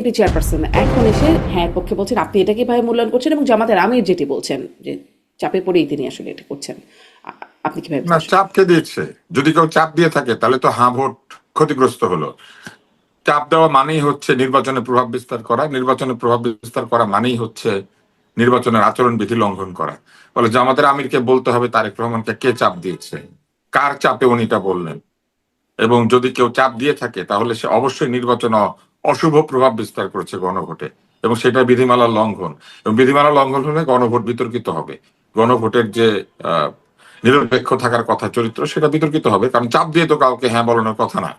BNP chairperson এখন এসে হ্যাঁ পক্ষে বলছেন, আপনি এটা কিভাবে মূল্যায়ন করছেন, এবং জামাতের আমির যেটি বলছেন যে চাপে পড়েই তিনি আসলে এটা করছেন, আপনি কিভাবে না, বিশ্লেষণ চাপ কে দিয়েছে? যদি কেউ চাপ দিয়ে থাকে তাহলে তো হ্যাঁ ভোট ক্ষতিগ্রস্ত হলো। চাপ দেওয়া মানেই হচ্ছে নির্বাচনে প্রভাব বিস্তার করা, নির্বাচনে প্রভাব বিস্তার করা মানেই হচ্ছে নির্বাচনের আচরণ বিধি লঙ্ঘন করা। ফলে জামাতের আমিরকে বলতে হবে তারেক রহমানকে কে চাপ দিয়েছে, কার চাপে উনি তা বললেন। এবং যদি কেউ চাপ দিয়ে থাকে তাহলে সে অবশ্যই নির্বাচন অশুভ প্রভাব বিস্তার করেছে গণভোটে, এবং সেটা বিধিমালার লঙ্ঘন। এবং বিধিমালা লঙ্ঘন হলে গণভোট বিতর্কিত হবে। গণভোটের যে আহ নিরপেক্ষ থাকার কথা চরিত্র, সেটা বিতর্কিত হবে। কারণ চাপ দিয়ে তো কাউকে হ্যাঁ বলানোর কথা না,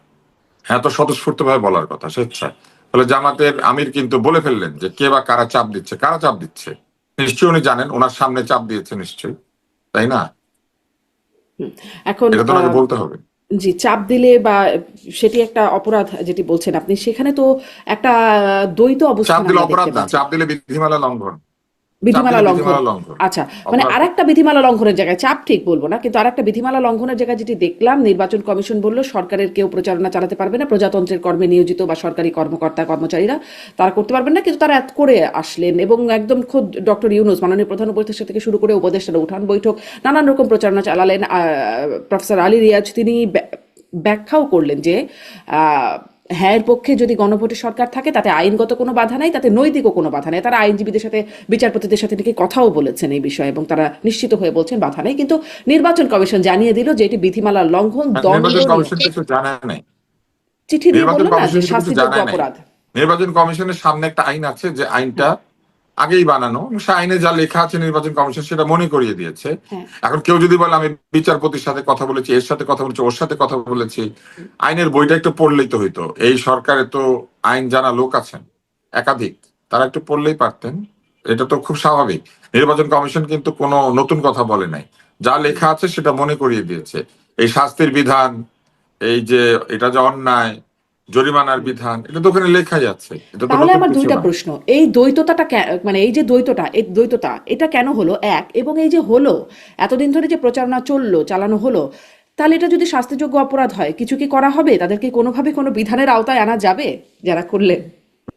হ্যাঁ তো স্বতঃস্ফূর্ত ভাবে বলার কথা, স্বেচ্ছায়। ফলে জামাতের আমির কিন্তু বলে ফেললেন যে কে বা কারা চাপ দিচ্ছে, কারা চাপ দিচ্ছে। নিশ্চয়ই উনি জানেন, ওনার সামনে চাপ দিয়েছে নিশ্চয়ই, তাই না? এখন এটা তো ওনাকে বলতে হবে। জি, চাপ দিলে বা সেটি একটা অপরাধ যেটি বলছেন আপনি, সেখানে তো একটা দ্বৈত চাপ অবস্থান দিলে আমরা অপরাধ দেখতে না, পাচ্ছি। চাপ দিলে বিধিমালা লঙ্ঘন। চাপ বিধিমালা দিলে লঙ্ঘন, বিধিমালা লঙ্ঘন, আচ্ছা, মানে অপরাধ না। আরেকটা বিধিমালা লঙ্ঘনের জায়গায় চাপ ঠিক বলবো না, কিন্তু আরেকটা বিধিমালা লঙ্ঘনের জায়গায় যেটি দেখলাম, নির্বাচন কমিশন বলল সরকারের কেউ প্রচারণা চালাতে পারবে না, প্রজাতন্ত্রের কর্মে নিয়োজিত বা সরকারি কর্মকর্তা কর্মচারীরা তারা করতে পারবেন না, কিন্তু তারা এত করে আসলেন এবং একদম খোদ ডক্টর ইউনূস মাননীয় প্রধান উপদেষ্টা থেকে শুরু করে উপদেষ্টারা উঠান বৈঠক নানান রকম প্রচারণা চালালেন। প্রফেসর আলী রিয়াজ তিনি ব্যাখ্যাও করলেন যে হ্যাঁ এর পক্ষে যদি গণভোটের সরকার থাকে তাতে আইনগত কোনো বাধা নাই, তাতে নৈতিকও কোনো বাধা নেই। তারা আইনজীবীদের সাথে বিচারপতিদের সাথে নাকি কথাও বলেছেন এই বিষয়ে, এবং তারা নিশ্চিত হয়ে বলছেন বাধা নেই। কিন্তু নির্বাচন কমিশন জানিয়ে দিল যে এটি বিধিমালার লঙ্ঘন, নির্বাচন দণ্ডনীয়। কমিশন কিছু জানে নাই। চিঠি দিয়ে নির্বাচন বলল না যে কমিশন কিছু শাস্তিযোগ্য জানায় নাই। অপরাধ। নির্বাচন কমিশনের সামনে একটা আইন আছে, যে আইনটা হ্যাঁ, আগেই বানানো, সে আইনে যা লেখা আছে নির্বাচন কমিশন সেটা মনে করিয়ে দিয়েছে। হ্যাঁ, এখন কেউ যদি বলে আমি বিচারপতির সাথে কথা বলেছি, এর সাথে কথা বলেছি, ওর সাথে কথা বলেছি, আইনের বইটা একটু পড়লেই তো হইতো। এই সরকারে তো আইন জানা লোক আছেন একাধিক, তারা একটু পড়লেই পারতেন। এটা তো খুব স্বাভাবিক। নির্বাচন কমিশন কিন্তু কোনো নতুন কথা বলে নাই, যা লেখা আছে সেটা মনে করিয়ে দিয়েছে। এই শাস্তির বিধান, এই যে এটা যে অন্যায়, জরিমানার বিধান, এটা তো ওখানে লেখাই আছে, এটা তো তাহলে নতুন আমার কিছু দুইটা না। প্রশ্ন, এই দ্বৈততাটা মানে এই যে দ্বৈততা এটা কেন হলো এক, এবং এই যে হলো এতদিন ধরে যে প্রচারণা চালানো হলো, তাহলে এটা যদি শাস্তিযোগ্য অপরাধ হয় কিছু কি করা হবে? তাদেরকে কোনোভাবে কোনো বিধানের আওতায় আনা যাবে যারা করলেন?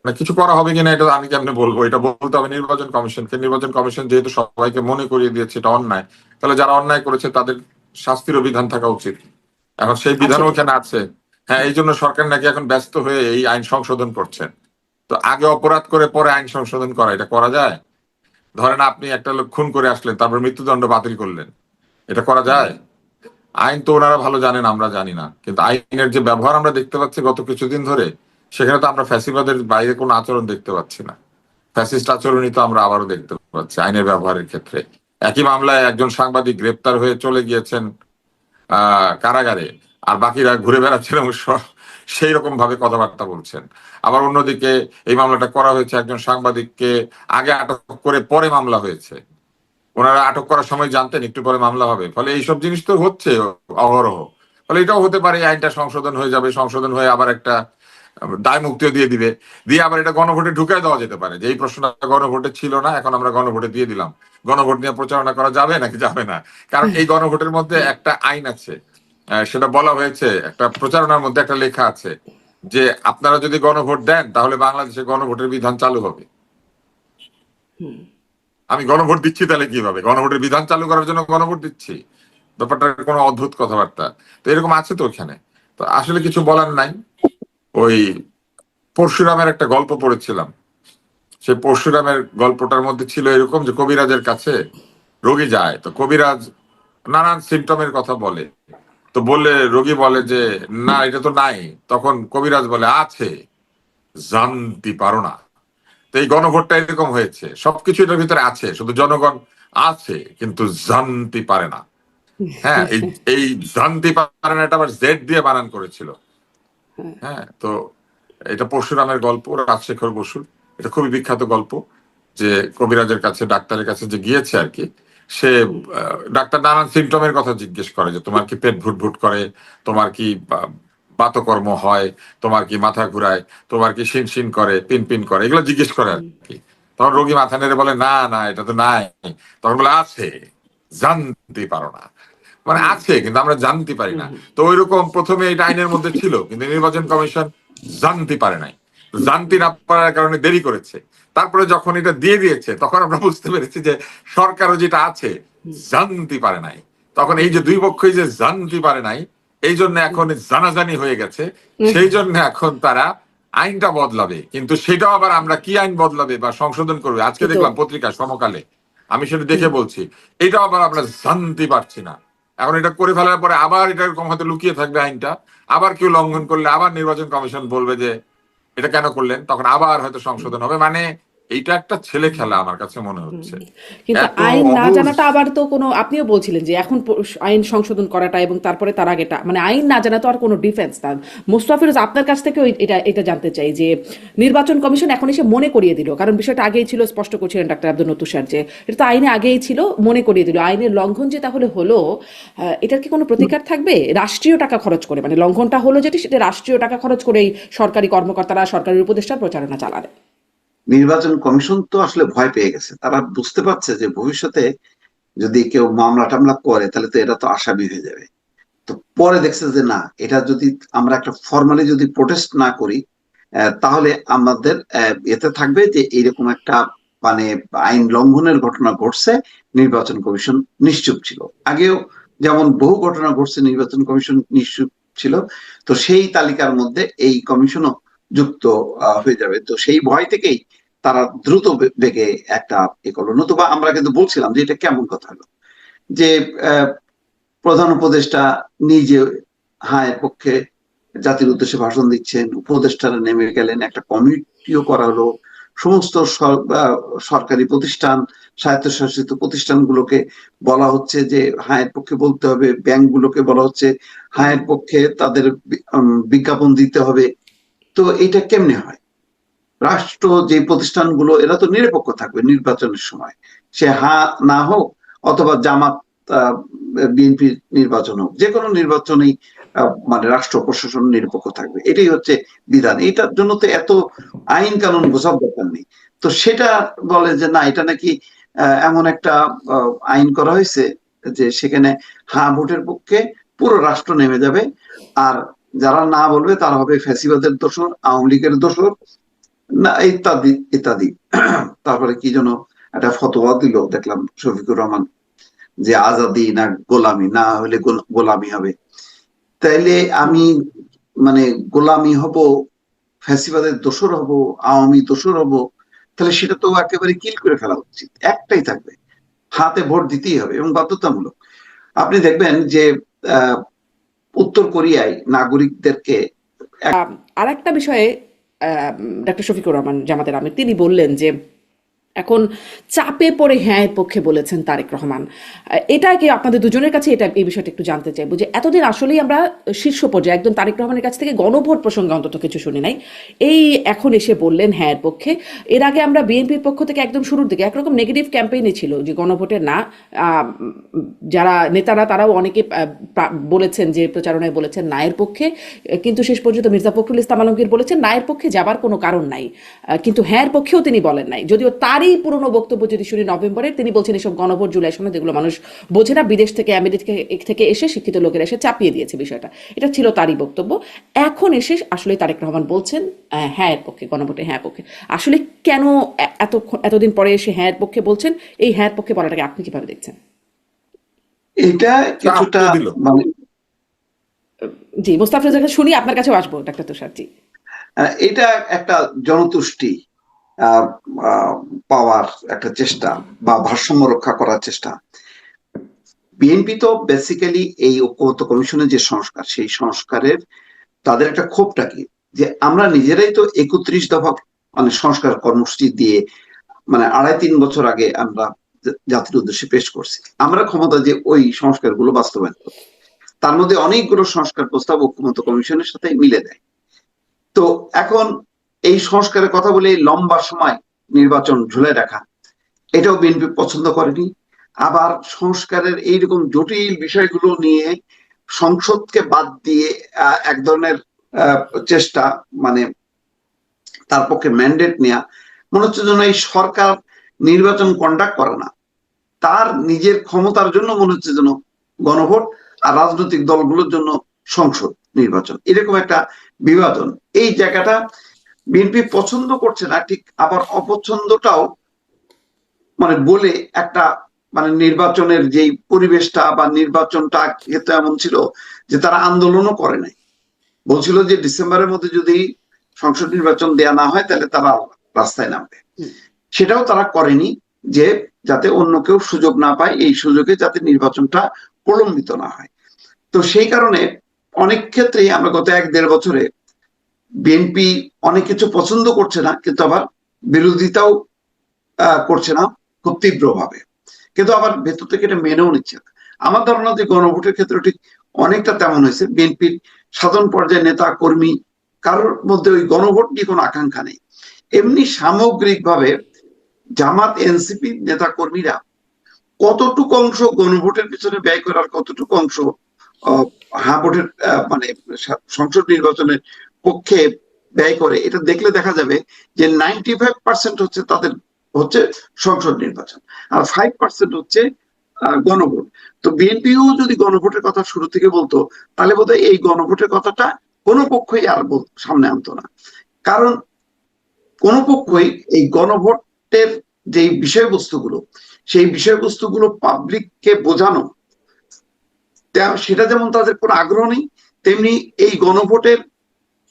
না, কিছু করা হবে কিনা এটা আমি কেমনে বলবো? এটা বলতে হবে নির্বাচন কমিশনকে। নির্বাচন কমিশন যেহেতু সবাইকে মনে করিয়ে দিয়েছে এটা অন্যায়, তাহলে যারা অন্যায় করেছে তাদের শাস্তিরও বিধান থাকা উচিত। এখন সেই আছে বিধানও তো। এখানে আছে। হ্যাঁ, এই জন্য সরকার নাকি এখন ব্যস্ত হয়ে এই আইন সংশোধন করছেন। তো আগে অপরাধ করে পরে আইন সংশোধন করা, এটা করা যায়? ধরেন আপনি একটা লোক খুন করে আসলেন, তারপর মৃত্যুদণ্ড বাতিল করলেন, এটা করা যায়? আইন তো ওনারা ভালো জানেন, আমরা জানি না। কিন্তু আইনের যে ব্যবহার আমরা দেখতে পাচ্ছি গত কিছুদিন ধরে, সেখানে তো আমরা ফ্যাসিবাদের বাইরে কোনো আচরণ দেখতে পাচ্ছি না। ফ্যাসিস্ট আচরণই তো আমরা আবারও দেখতে পাচ্ছি আইনের ব্যবহারের ক্ষেত্রে। একই মামলায় একজন সাংবাদিক গ্রেপ্তার হয়ে চলে গিয়েছেন কারাগারে, আর বাকিরা ঘুরে বেড়াচ্ছেন এবং সেই রকম ভাবে কথাবার্তা বলছেন। আবার অন্যদিকে এই মামলাটা করা হয়েছে, একজন সাংবাদিককে আগে আটক করে পরে মামলা হয়েছে। ওনারা আটক করার সময় জানতেন একটু পরে মামলা হবে। ফলে এইসব জিনিস তো হচ্ছে অহরহ। ফলে এটাও হতে পারে এই আইনটা সংশোধন হয়ে যাবে, সংশোধন হয়ে আবার একটা দায় মুক্তিও দিয়ে দিবে, দিয়ে আবার এটা গণভোটে ঢুকাই দেওয়া যেতে পারে যে এই প্রশ্নটা গণভোটে ছিল না, এখন আমরা গণভোটে দিয়ে দিলাম। গণভোট নিয়ে প্রচারণা করা যাবে নাকি যাবে না? কারণ এই গণভোটের মধ্যে একটা আইন আছে, সেটা বলা হয়েছে, একটা প্রচারণার মধ্যে একটা লেখা আছে যে আপনারা যদি গণভোট দেন তাহলে বাংলাদেশে গণভোটের বিধান চালু হবে। আমি গণভোট দিচ্ছি তাহলে কিভাবে? গণভোটের বিধান চালু করার জন্য গণভোট দিচ্ছি? ব্যাপারটা কোনো অদ্ভুত কথাবার্তা। তো এরকম আছে তো ওখানে। তো আসলে কিছু বলার নাই। ওই পরশুরামের একটা গল্প পড়েছিলাম, সেই পরশুরামের গল্পটার মধ্যে ছিল এরকম যে কবিরাজের কাছে রোগী যায়, তো কবিরাজ নানান সিমটমের কথা বলে। তো বললে রোগী বলে যে না এটা তো নাই, তখন কবিরাজ বলে আছে, জানতে পারো না। তো এই গণভোটটা এরকম হয়েছে, সবকিছু এটার ভিতরে আছে, শুধু জনগণ আছে কিন্তু জানতে পারে না। হ্যাঁ, এই এই জানতে পারে না, এটা আবার জেড দিয়ে বানান করেছিল। হ্যাঁ, তো এটা পরশুরামের গল্প, রাজশেখর বসুর। এটা খুবই বিখ্যাত গল্প, যে কবিরাজের কাছে, ডাক্তারের কাছে যে গিয়েছে আর কি। সে ডাক্তার নানান সিমটমের কথা জিজ্ঞেস করে, যে তোমার কি পেট ভুটভুট করে, তোমার কি বাতকর্ম হয়, তোমার কি মাথা ঘুরায়, তোমার কি শিন শিন করে, পিন পিন করে, এগুলো জিজ্ঞেস করে আর কি। তখন রোগী মাথা নেড়ে বলে না না এটা তো নাই। তখন বলে আছে, জানতে পারো না। মানে আছে কিন্তু আমরা জানতে পারি না। তো ওইরকম প্রথমে এটা আইনের মধ্যে ছিল, কিন্তু নির্বাচন কমিশন জানতে পারে নাই। জানতে না পারার কারণে দেরি করেছে। তারপরে যখন এটা দিয়ে দিয়েছে তখন আমরা বুঝতে পেরেছি যে সরকারও যেটা আছে জানতে পারে নাই। তখন এই যে দুই পক্ষই যে জানতে পারে নাই, এই জন্য এখন জানাজানি হয়ে গেছে, সেই জন্য এখন তারা আইনটা বদলাবে। কিন্তু সেটাও আবার আমরা কি আইন বদলাবে বা সংশোধন করবে, আজকে দেখলাম পত্রিকা সমকালে, আমি সেটা দেখে বলছি, এটাও আবার আমরা জানতে পারছি না। এখন এটা করে ফেলার পরে আবার এটা এরকম হয়তো লুকিয়ে থাকবে আইনটা, আবার কেউ লঙ্ঘন করলে আবার নির্বাচন কমিশন বলবে যে এটা কেন করলেন, তখন আবার হয়তো সংশোধন হবে। মানে এইটা একটা ছেলে খেলা আমার কাছে মনে হচ্ছে। কিন্তু এত আইন না অবুঝ। জানাটা আবার তো কোনো, আপনিও বলছিলেন যে এখন আইন সংশোধন করাটা এবং তারপরে তার আগেটা, মানে আইন না জানা তো আর কোনো ডিফেন্স না। মোস্তফা ফিরোজ, আপনার কাছ থেকে এটা এটা জানতে চাই যে নির্বাচন কমিশন এখন এসে মনে করিয়ে দিল, কারণ বিষয়টা আগেই ছিল, স্পষ্ট করছিলেন ডাক্তার আব্দুল নতুন স্যার যে এটা তো আইনে আগেই ছিল, মনে করিয়ে দিল। আইনের লঙ্ঘন যে তাহলে হলো, এটার কি কোনো প্রতিকার থাকবে? রাষ্ট্রীয় টাকা খরচ করে, মানে লঙ্ঘনটা হলো যেটি, সেটা রাষ্ট্রীয় টাকা খরচ করেই সরকারি কর্মকর্তারা, সরকারি উপদেষ্টার প্রচারণা চালাবে। নির্বাচন কমিশন তো আসলে ভয় পেয়ে গেছে, তারা বুঝতে পারছে যে ভবিষ্যতে যদি কেউ মামলা টামলা করে তাহলে তো এটা তো আসামি হয়ে যাবে। তো পরে দেখছে যে না, এটা যদি আমরা একটা ফর্মালি যদি প্রোটেস্ট না করি তাহলে আমাদের এতে থাকবে যে এইরকম একটা মানে আইন লঙ্ঘনের ঘটনা ঘটছে, নির্বাচন কমিশন নিশ্চুপ ছিল। আগেও যেমন বহু ঘটনা ঘটছে, নির্বাচন কমিশন নিশ্চুপ ছিল, তো সেই তালিকার মধ্যে এই কমিশনও যুক্ত হয়ে যাবে। তো সেই ভয় থেকেই তারা দ্রুত বেগে একটা এ করলো। নতুবা আমরা কিন্তু বলছিলাম যে এটা কেমন কথা হলো যে প্রধান উপদেষ্টা নিজে এর পক্ষে জাতির উদ্দেশ্যে ভাষণ দিচ্ছেন, উপদেষ্টারা নেমে গেলেন, একটা কমিটিও করা হলো, সমস্ত সরকারি প্রতিষ্ঠান, স্বায়ত্তশাসিত প্রতিষ্ঠানগুলোকে বলা হচ্ছে যে এর পক্ষে বলতে হবে, ব্যাংকগুলোকে বলা হচ্ছে এর পক্ষে তাদের বিজ্ঞাপন দিতে হবে। তো এটা কেমনে হয়? রাষ্ট্র যে প্রতিষ্ঠানগুলো, এরা তো নিরপেক্ষ থাকবে নির্বাচনের সময়, সে না হোক অথবা জামাত বিএনপি নির্বাচন হোক, যে কোনো নির্বাচনেই মানে রাষ্ট্র প্রশাসন নিরপেক্ষ থাকবে, এটাই হচ্ছে বিধান। এটার জন্য তো এত আইন কানুন বোঝার দরকার নেই। তো সেটা বলে যে না, এটা নাকি এমন একটা আইন করা হয়েছে যে সেখানে ভোটের পক্ষে পুরো রাষ্ট্র নেমে যাবে, আর যারা না বলবে তারা হবে ফ্যাসিবাদের দোসর, আওয়ামী লীগের দোসর, না ইত্যাদি ইত্যাদি। তারপরে কি যেন একটা ফতোয়া দিল দেখলাম শফিকুর রহমান, যে আজাদি না গোলামি, না হলে গোলামি হবে। তাইলে আমি মানে গোলামি হব, ফ্যাসিবাদের দোসর হব, আওয়ামী দোসর হব, তাহলে সেটা তো একেবারে কিল করে ফেলা উচিত। একটাই থাকবে, হাতে ভোট দিতেই হবে এবং বাধ্যতামূলক। আপনি দেখবেন যে উত্তর কোরিয়ায় নাগরিকদেরকে আর একটা বিষয়ে ডক্টর শফিকুর রহমান জামাতের আমির তিনি বললেন যে এখন চাপে পড়ে এর পক্ষে বলেছেন তারেক রহমান। এটা কি আপনাদের দুজনের কাছে এটা এই বিষয়টা একটু জানতে চাইবো যে এতদিন আসলেই আমরা শীর্ষ পর্যায়ে একদম তারেক রহমানের কাছ থেকে গণভোট প্রসঙ্গে অন্তত কিছু শুনি নাই, এই এখন এসে বললেন এর পক্ষে। এর আগে আমরা বিএনপির পক্ষ থেকে একদম শুরুর দিকে একরকম নেগেটিভ ক্যাম্পেইনে ছিল যে গণভোটে না, যারা নেতারা তারাও অনেকে বলেছেন যে প্রচারণায় বলেছেন নায়ের পক্ষে, কিন্তু শেষ পর্যন্ত মির্জা ফখরুল ইসলাম আলমগীর বলেছেন নায়ের পক্ষে যাবার কোনো কারণ নাই, কিন্তু এর পক্ষেও তিনি বলেন নাই। যদিও তারই পুরনো বক্তব্য যদি শুনি নভেম্বরের, তিনি বলছেন এসব গণভোট জুলাই সনদ যেগুলো মানুষ বোঝে না, বিদেশ থেকে আমেরিকা থেকে এসে শিক্ষিত লোকেরা এসে চাপিয়ে দিয়েছে বিষয়টা, এটা ছিল তারই বক্তব্য। এখন এসে আসলে তারেক রহমান বলছেন এর পক্ষে, গণভোটে পক্ষে। আসলে কেন এতদিন পরে এসে এর পক্ষে বলছেন? এই এর পক্ষে বলাটাকে আপনি কিভাবে দেখছেন? এটা কিছুটা মানে জি মোস্তাফিজ শুনি, আপনার কাছেও আসবো ডাক্তার তুষার জি। এটা একটা জনতুষ্টি পাওয়ার একটা চেষ্টা বা ভারসাম্য রক্ষা করার চেষ্টা। বিএনপি তো বেসিক্যালি এই ঐক্যমত্য কমিশনের যে সংস্কার, সেই সংস্কারের তাদের একটা ক্ষোভটা কি, যে আমরা নিজেরাই তো 31 দফা মানে সংস্কার কর্মসূচি দিয়ে মানে 2.5-3 বছর আগে আমরা জাতির উদ্দেশ্যে পেশ করছি। আমরা ক্ষমতা যে ওই সংস্কারগুলো বাস্তবায়ন করব, তার মধ্যে অনেকগুলো সংস্কার প্রস্তাব ঐক্যমত্য কমিশনের সাথে মিলে দেয়। তো এখন এই সংস্কারের কথা বলে লম্বা সময় নির্বাচন ঝুলে রাখা, এটাও বিএনপি পছন্দ করেনি। আবার সংস্কারের এইরকম জটিল বিষয়গুলো নিয়ে সংসদকে বাদ দিয়ে এক ধরনের চেষ্টা, মানে তার পক্ষে ম্যান্ডেট নেওয়া, মনে হচ্ছে যেন এই সরকার নির্বাচন কন্ডাক্ট করে না, তার নিজের ক্ষমতার জন্য মনে হচ্ছে যেন গণভোট আর রাজনৈতিক দলগুলোর জন্য সংসদ নির্বাচন, এরকম একটা বিভাজন। এই জায়গাটা বিএনপি পছন্দ করছে না, ঠিক আবার অপছন্দটাও মানে বলে একটা মানে নির্বাচনের যেই পরিবেশটা বা নির্বাচনটা ক্ষেত্রে এমন ছিল যে তারা আন্দোলনও করে নাই, বলছিল যে ডিসেম্বরের মধ্যে যদি সংসদ নির্বাচন দেয়া না হয় তাহলে তারা রাস্তায় নামবে। সেটাও তারা করেনি, যে যাতে অন্য কেউ সুযোগ না পায়, এই সুযোগে যাতে নির্বাচনটা প্রলম্বিত না হয়। তো সেই কারণে অনেক ক্ষেত্রেই আমরা গত 1-1.5 বছরে বিএনপি অনেক কিছু পছন্দ করছে না, কিন্তু আবার বিরোধিতাও করছে না খুব তীব্রভাবে, কিন্তু আবার ভেতর থেকে এটা মেনেও নিচ্ছে না। আমার ধারণা যে গণভোটের ক্ষেত্রে ঠিক অনেকটা তেমন হয়েছে। বিএনপির সাধারণ পর্যায়ে নেতা কর্মী কারোর মধ্যে ওই গণভোট নিয়ে কোনো আকাঙ্ক্ষা নেই। এমনি সামগ্রিকভাবে জামাত এনসিপি নেতা কর্মীরা কতটুকু অংশ গণভোটের পিছনে ব্যয় করার, কতটুকু অংশ হ্যাঁ ভোটের মানে সংসদ নির্বাচনের পক্ষে ব্যয় করে, এটা দেখলে দেখা যাবে যে 95% হচ্ছে তাদের হচ্ছে সংসদ নির্বাচন, আর 5% হচ্ছে গণভোট। তো বিএনপিও যদি গণভোটের কথা শুরু থেকে বলতো, তাহলে বোধহয় এই গণভোটের কথাটা কোনো পক্ষই আর সামনে আনতো না। কারণ কোন পক্ষই এই গণভোটের যে বিষয়বস্তুগুলো, সেই বিষয়বস্তুগুলো পাবলিককে বোঝানো, সেটা যেমন তাদের কোনো আগ্রহ নেই, তেমনি এই গণভোটের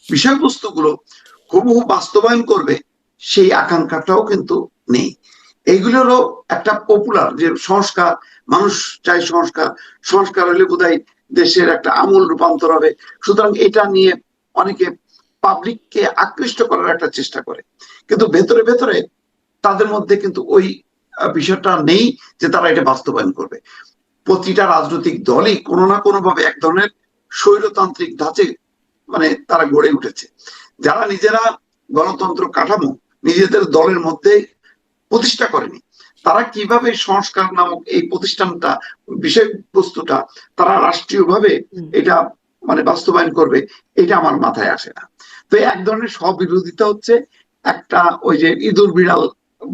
বিষয়বস্তুগুলো হুবহু বাস্তবায়ন করবে সেই আকাঙ্ক্ষাটাও কিন্তু নেই। এইগুলোরও একটা পপুলার যে সংস্কার, মানুষ চাই সংস্কার, সংস্কার হলে বোধহয় দেশের একটা আমূল রূপান্তর হবে, সুতরাং এটা নিয়ে অনেকে পাবলিককে আকৃষ্ট করার একটা চেষ্টা করে, কিন্তু ভেতরে ভেতরে তাদের মধ্যে কিন্তু ওই বিষয়টা নেই যে তারা এটা বাস্তবায়ন করবে। প্রতিটা রাজনৈতিক দলই কোনো না কোনো ভাবে এক ধরনের স্বৈরতান্ত্রিক ধাঁচে মানে তারা গড়ে উঠেছে, যারা নিজেরা গণতন্ত্র কাঠামো নিজেদের দলের মধ্যে প্রতিষ্ঠা করেনি, তারা কিভাবে সংস্কার নামক এই প্রতিষ্ঠানটা, বিষয়বস্তুটা তারা রাষ্ট্রীয়ভাবে এটা মানে বাস্তবায়ন করবে, এটা আমার মাথায় আসে না। তো এক ধরনের স্ববিরোধিতা হচ্ছে, একটা ওই যে ইঁদুর বিড়াল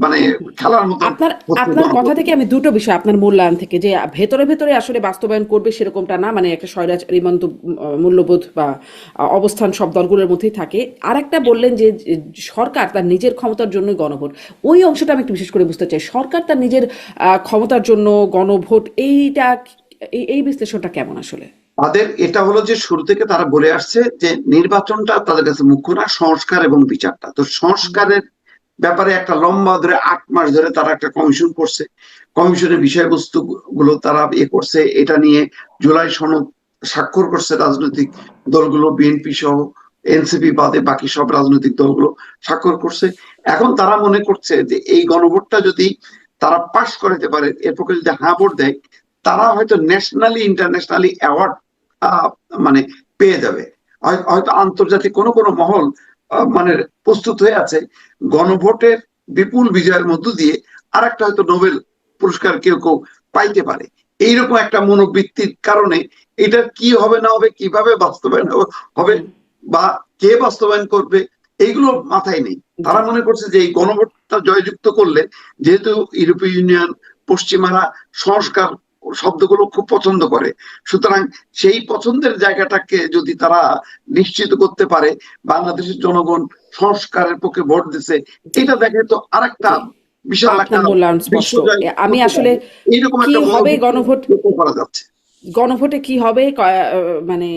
মানে খেলার মতো। আপনার কথা থেকে আমি দুটো বিষয়, আপনার মূল্যায়ন থেকে, যে ভেতরে ভেতরে আসলে বাস্তবায়ন করবে সেরকমটা না, মানে একটা স্বৈরাচারী মূল্যবোধ বা অবস্থান সব দলগুলোর মধ্যেই থাকে। আর একটা বললেন যে সরকার তার নিজের ক্ষমতার জন্য গণভোট, ওই অংশটা আমি একটু বিশেষ করে বুঝতে চাই। সরকার তার নিজের ক্ষমতার জন্য গণভোট, এইটা এই বিশ্লেষণটা কেমন আসলে? তাদের এটা হলো যে শুরু থেকে তারা বলে আসছে যে নির্বাচনটা তাদের কাছে মুখ্য না, সংস্কার এবং বিচারটা। তো সংস্কারের ব্যাপারে একটা লম্বা ধরে 8 মাস ধরে তারা একটা কমিশন করছে, কমিশনের বিষয়বস্তু গুলো তারা করছে, এটা নিয়ে জুলাই সনদ স্বাক্ষর করছে রাজনৈতিক দলগুলো, বিএনপি সহ, এনসিপি বাদে বাকি সব রাজনৈতিক দলগুলো স্বাক্ষর করছে। এখন তারা মনে করছে যে এই গণভোটটা যদি তারা পাশ করাতে পারে, এর পক্ষে যদি হ্যাঁ ভোট দেয়, তারা হয়তো ন্যাশনালি ইন্টারন্যাশনালি অ্যাওয়ার্ড মানে পেয়ে যাবে। হয়তো আন্তর্জাতিক কোনো কোনো মহল মানে প্রস্তুত হয়ে আছে গণভোটের বিপুল বিজয়ের মধ্য দিয়ে আর একটা হয়তো নোবেল পুরস্কার কেউ কেউ পাইতে পারে। এইরকম একটা মনোবৃত্তির কারণে এটা কি হবে না হবে, কিভাবে বাস্তবায়ন হবে বা কে বাস্তবায়ন করবে, এইগুলো মাথায় নেই। তারা মনে করছে যে এই গণভোটটা জয়যুক্ত করলে, যেহেতু ইউরোপীয় ইউনিয়ন, পশ্চিমারা সংস্কার শব্দগুলো খুব পছন্দ করে, সুতরাং সেই পছন্দের জায়গাটাকে যদি তারা নিশ্চিত করতে পারে, বাংলাদেশের জনগণ সংস্কারের পক্ষে ভোট দিছে, এটা দেখে তো আরেকটা বিশাল একটা মূল্যায়ন স্পষ্ট। আমি আসলে এইরকম কি একটা হবে গণভোট, করা যাচ্ছে। গণভোটে কি হবে মানে